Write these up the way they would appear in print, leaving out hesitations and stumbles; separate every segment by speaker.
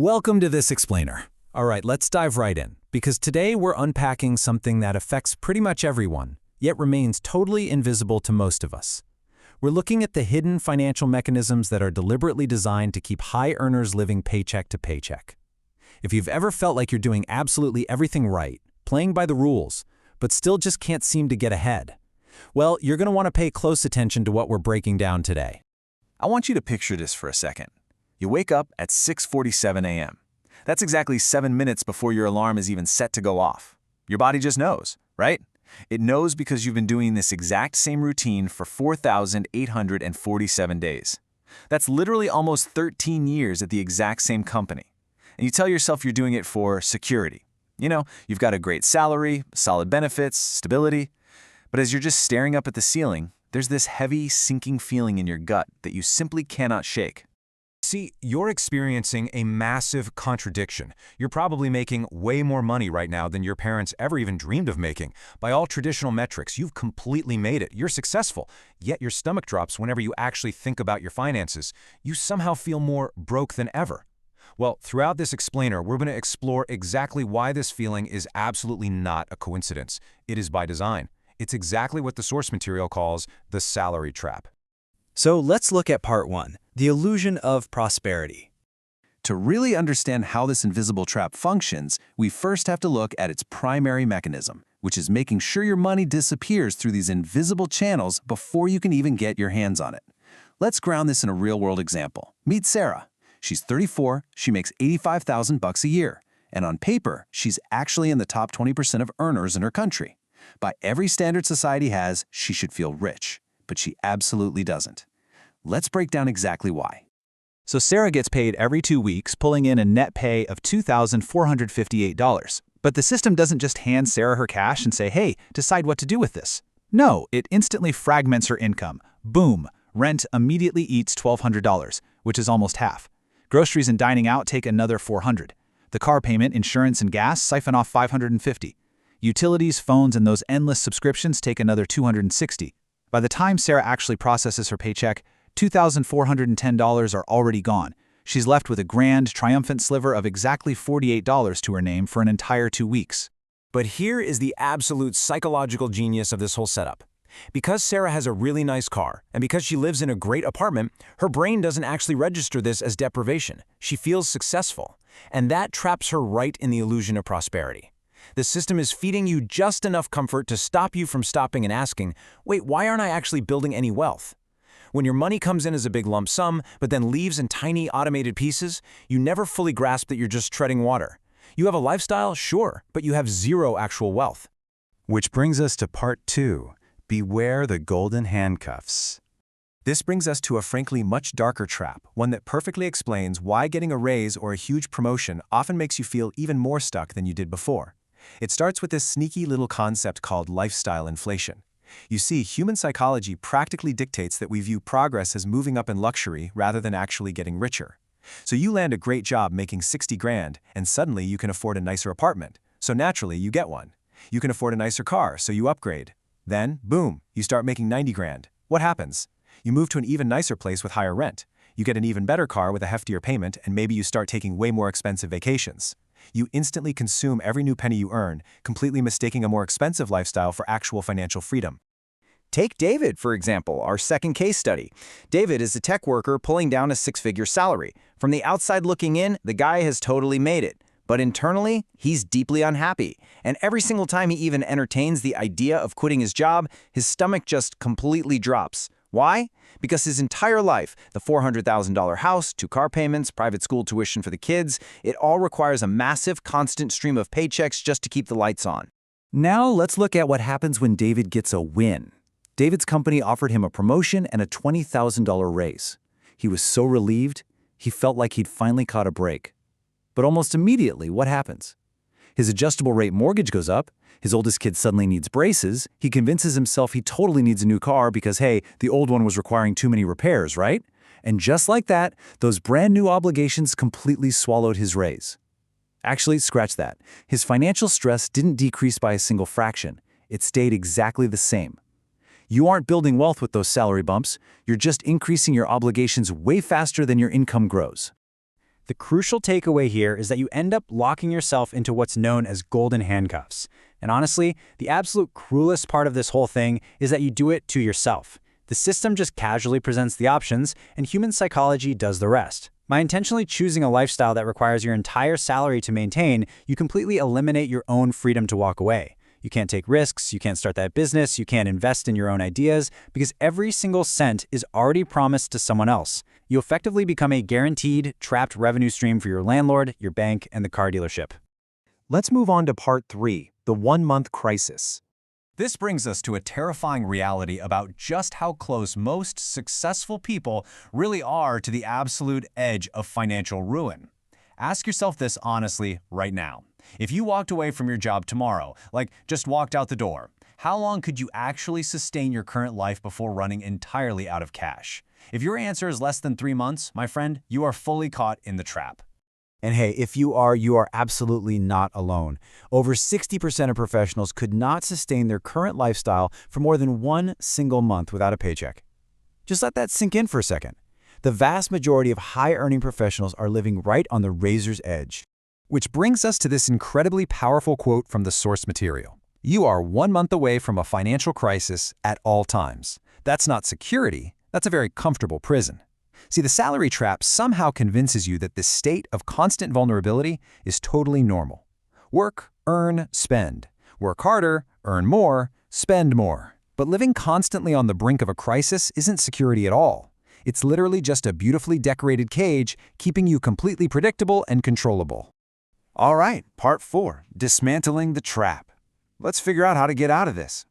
Speaker 1: Welcome to this explainer. All right, let's dive right in, because today we're unpacking something that affects pretty much everyone, yet remains totally invisible to most of us. We're looking at the hidden financial mechanisms that are deliberately designed to keep high earners living paycheck to paycheck. If you've ever felt like you're doing absolutely everything right, playing by the rules, but still just can't seem to get ahead, well, you're going to want to pay close attention to what we're breaking down today.
Speaker 2: I want you to picture this for a second. You wake up at 6:47 a.m. That's exactly 7 minutes before your alarm is even set to go off. Your body just knows, right? It knows because you've been doing this exact same routine for 4,847 days. That's literally almost 13 years at the exact same company. And you tell yourself you're doing it for security. You know, you've got a great salary, solid benefits, stability. But as you're just staring up at the ceiling, there's this heavy, sinking feeling in your gut that you simply cannot shake.
Speaker 3: See, you're experiencing a massive contradiction. You're probably making way more money right now than your parents ever even dreamed of making. By all traditional metrics, you've completely made it. You're successful. Yet your stomach drops whenever you actually think about your finances. You somehow feel more broke than ever. Well, throughout this explainer, we're going to explore exactly why this feeling is absolutely not a coincidence. It is by design. It's exactly what the source material calls the salary trap.
Speaker 1: So let's look at part one, the illusion of prosperity.
Speaker 2: To really understand how this invisible trap functions, we first have to look at its primary mechanism, which is making sure your money disappears through these invisible channels before you can even get your hands on it. Let's ground this in a real-world example. Meet Sarah. She's 34, she makes $85,000 a year, and on paper, she's actually in the top 20% of earners in her country. By every standard society has, she should feel rich, but she absolutely doesn't. Let's break down exactly why.
Speaker 4: So Sarah gets paid every 2 weeks, pulling in a net pay of $2,458. But the system doesn't just hand Sarah her cash and say, hey, decide what to do with this. No, it instantly fragments her income. Boom, rent immediately eats $1,200, which is almost half. Groceries and dining out take another $400. The car payment, insurance, and gas siphon off $550. Utilities, phones, and those endless subscriptions take another $260. By the time Sarah actually processes her paycheck, $2,410 are already gone. She's left with a grand, triumphant sliver of exactly $48 to her name for an entire 2 weeks.
Speaker 3: But here is the absolute psychological genius of this whole setup. Because Sarah has a really nice car, and because she lives in a great apartment, her brain doesn't actually register this as deprivation. She feels successful. And that traps her right in the illusion of prosperity. The system is feeding you just enough comfort to stop you from stopping and asking, wait, why aren't I actually building any wealth? When your money comes in as a big lump sum, but then leaves in tiny automated pieces, you never fully grasp that you're just treading water. You have a lifestyle, sure, but you have zero actual wealth.
Speaker 1: Which brings us to part two, beware the golden handcuffs.
Speaker 2: This brings us to a frankly much darker trap, one that perfectly explains why getting a raise or a huge promotion often makes you feel even more stuck than you did before. It starts with this sneaky little concept called lifestyle inflation. You see, human psychology practically dictates that we view progress as moving up in luxury rather than actually getting richer. So you land a great job making 60 grand, and suddenly you can afford a nicer apartment. So naturally, you get one. You can afford a nicer car, so you upgrade. Then, boom, you start making 90 grand. What happens? You move to an even nicer place with higher rent. You get an even better car with a heftier payment, and maybe you start taking way more expensive vacations. You instantly consume every new penny you earn, completely mistaking a more expensive lifestyle for actual financial freedom.
Speaker 5: Take David, for example, our second case study. David is a tech worker pulling down a six-figure salary. From the outside looking in, the guy has totally made it. But internally, he's deeply unhappy. And every single time he even entertains the idea of quitting his job, his stomach just completely drops. Why? Because his entire life, the $400,000 house, 2 car payments, private school tuition for the kids, it all requires a massive, constant stream of paychecks just to keep the lights on.
Speaker 1: Now let's look at what happens when David gets a win. David's company offered him a promotion and a $20,000 raise. He was so relieved, he felt like he'd finally caught a break. But almost immediately, what happens? His adjustable rate mortgage goes up, his oldest kid suddenly needs braces, he convinces himself he totally needs a new car because, hey, the old one was requiring too many repairs, right? And just like that, those brand new obligations completely swallowed his raise. Actually, scratch that. His financial stress didn't decrease by a single fraction. It stayed exactly the same. You aren't building wealth with those salary bumps, you're just increasing your obligations way faster than your income grows.
Speaker 2: The crucial takeaway here is that you end up locking yourself into what's known as golden handcuffs. And honestly, the absolute cruelest part of this whole thing is that you do it to yourself. The system just casually presents the options, and human psychology does the rest. By intentionally choosing a lifestyle that requires your entire salary to maintain, you completely eliminate your own freedom to walk away. You can't take risks, you can't start that business, you can't invest in your own ideas, because every single cent is already promised to someone else. You effectively become a guaranteed, trapped revenue stream for your landlord, your bank, and the car dealership.
Speaker 3: Let's move on to part 3, the 1-month crisis. This brings us to a terrifying reality about just how close most successful people really are to the absolute edge of financial ruin. Ask yourself this honestly right now. If you walked away from your job tomorrow, like just walked out the door, how long could you actually sustain your current life before running entirely out of cash? If your answer is less than 3 months, my friend, you are fully caught in the trap.
Speaker 5: And hey, if you are absolutely not alone. Over 60% of professionals could not sustain their current lifestyle for more than 1 single month without a paycheck. Just let that sink in for a second. The vast majority of high-earning professionals are living right on the razor's edge.
Speaker 2: Which brings us to this incredibly powerful quote from the source material. You are 1 month away from a financial crisis at all times. That's not security, that's a very comfortable prison. See, the salary trap somehow convinces you that this state of constant vulnerability is totally normal. Work, earn, spend. Work harder, earn more, spend more. But living constantly on the brink of a crisis isn't security at all. It's literally just a beautifully decorated cage keeping you completely predictable and controllable.
Speaker 5: All right, part 4, dismantling the trap. Let's figure out how to get out of this.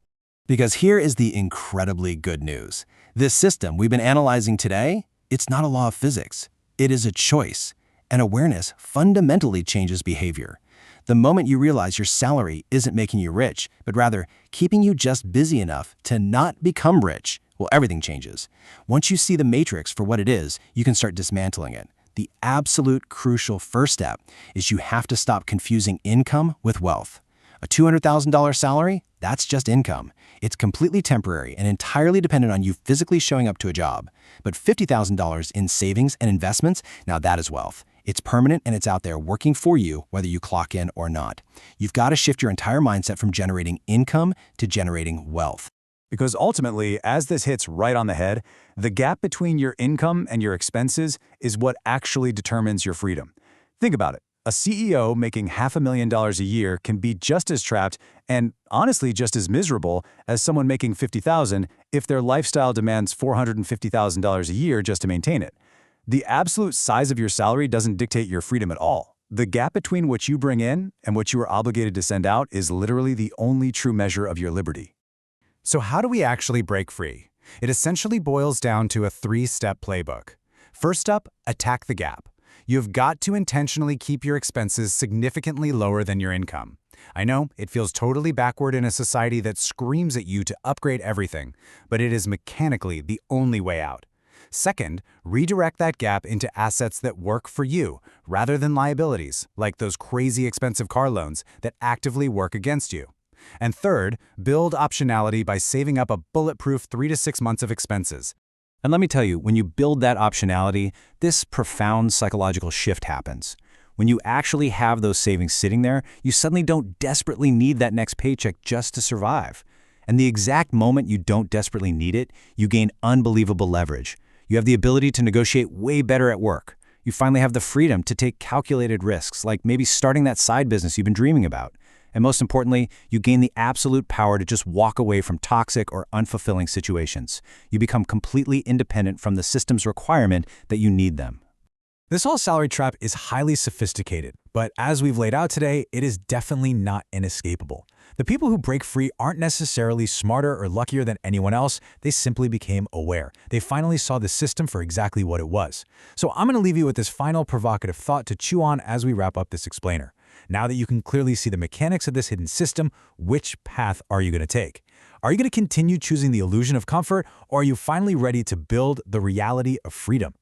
Speaker 3: Because here is the incredibly good news. This system we've been analyzing today, it's not a law of physics. It is a choice. And awareness fundamentally changes behavior. The moment you realize your salary isn't making you rich, but rather keeping you just busy enough to not become rich, well, everything changes. Once you see the matrix for what it is, you can start dismantling it. The absolute crucial first step is you have to stop confusing income with wealth. A $200,000 salary, that's just income. It's completely temporary and entirely dependent on you physically showing up to a job. But $50,000 in savings and investments, now that is wealth. It's permanent and it's out there working for you whether you clock in or not. You've got to shift your entire mindset from generating income to generating wealth.
Speaker 2: Because ultimately, as this hits right on the head, the gap between your income and your expenses is what actually determines your freedom. Think about it. A CEO making $500,000 a year can be just as trapped and honestly just as miserable as someone making $50,000 if their lifestyle demands $450,000 a year just to maintain it. The absolute size of your salary doesn't dictate your freedom at all. The gap between what you bring in and what you are obligated to send out is literally the only true measure of your liberty. So how do we actually break free? It essentially boils down to a 3-step playbook. First up, attack the gap. You've got to intentionally keep your expenses significantly lower than your income. I know, it feels totally backward in a society that screams at you to upgrade everything, but it is mechanically the only way out. Second, redirect that gap into assets that work for you, rather than liabilities, like those crazy expensive car loans that actively work against you. And third, build optionality by saving up a bulletproof 3 to 6 months of expenses. And let me tell you, when you build that optionality, this profound psychological shift happens. When you actually have those savings sitting there, you suddenly don't desperately need that next paycheck just to survive. And the exact moment you don't desperately need it, you gain unbelievable leverage. You have the ability to negotiate way better at work. You finally have the freedom to take calculated risks, like maybe starting that side business you've been dreaming about. And most importantly, you gain the absolute power to just walk away from toxic or unfulfilling situations. You become completely independent from the system's requirement that you need them. This whole salary trap is highly sophisticated, but as we've laid out today, it is definitely not inescapable. The people who break free aren't necessarily smarter or luckier than anyone else, they simply became aware. They finally saw the system for exactly what it was. So I'm going to leave you with this final provocative thought to chew on as we wrap up this explainer. Now that you can clearly see the mechanics of this hidden system, which path are you going to take? Are you going to continue choosing the illusion of comfort, or are you finally ready to build the reality of freedom?